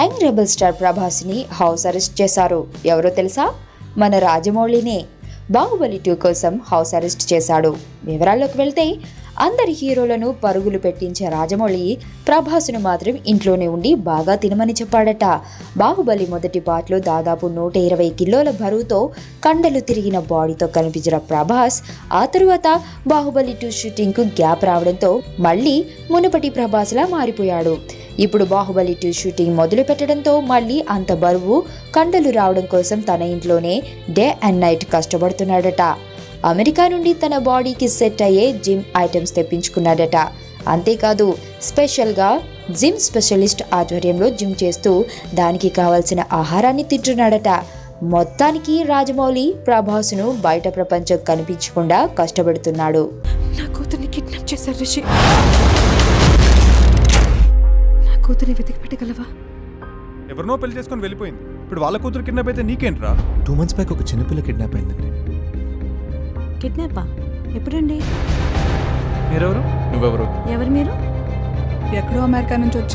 Young rebel star ప్రభాస్ని house arrest చేశారు. ఎవరో తెలుసా? మన రాజమౌళినే. బాహుబలి 2 కోసం హౌస్ అరెస్ట్ చేశాడు. వివరాల్లోకి వెళ్తే అందరి హీరోలను పరుగులు పెట్టించే రాజమౌళి ప్రభాస్ను మాత్రం ఇంట్లోనే ఉండి బాగా తినమని చెప్పాడట. బాహుబలి మొదటి పార్ట్లో దాదాపు 120 కిలోల బరువుతో కండలు తిరిగిన బాడీతో కనిపించిన ప్రభాస్ ఆ తరువాత బాహుబలి 2 షూటింగ్కు గ్యాప్ రావడంతో మళ్ళీ మునుపటి ప్రభాస్లా మారిపోయాడు. ఇప్పుడు బాహుబలి 2 షూటింగ్ మొదలు పెట్టడంతో మళ్ళీ అంత బరువు కండలు రావడం కోసం తన ఇంట్లోనే డే అండ్ నైట్ కష్టపడుతున్నాడట. అమెరికా నుండి తన బాడీకి సెట్ అయ్యే జిమ్ ఐటమ్స్ తెప్పించుకున్నాడట. అంతేకాదు స్పెషల్గా జిమ్ స్పెషలిస్ట్ ఆధ్వర్యంలో జిమ్ చేస్తూ దానికి కావాల్సిన ఆహారాన్ని తింటున్నాడట. మొత్తానికి రాజమౌళి ప్రభాస్ను బయట ప్రపంచం కనిపించకుండా కష్టపడుతున్నాడు. నా కూతుర్ని కిడ్నాప్ చేశారు రిషి. నా కూతుర్ని వెతికి పెట్టగలవా? ఎవరినో పెళ్లి చేసుకొని వెళ్ళిపోయింది. ఇప్పుడు వాళ్ళ కూతురు కిడ్నాప్ అయితే నీకేంట్రా? 2 months బ్యాక్ ఒక చిన్నపిల్ల కిడ్నాప్ అయిందండి. కిడ్నాపా? ఎప్పుడండి? మీరెవరు? నువ్వెవరు? ఎవరు మీరు? ఎక్కడో అమెరికా నుంచి వచ్చి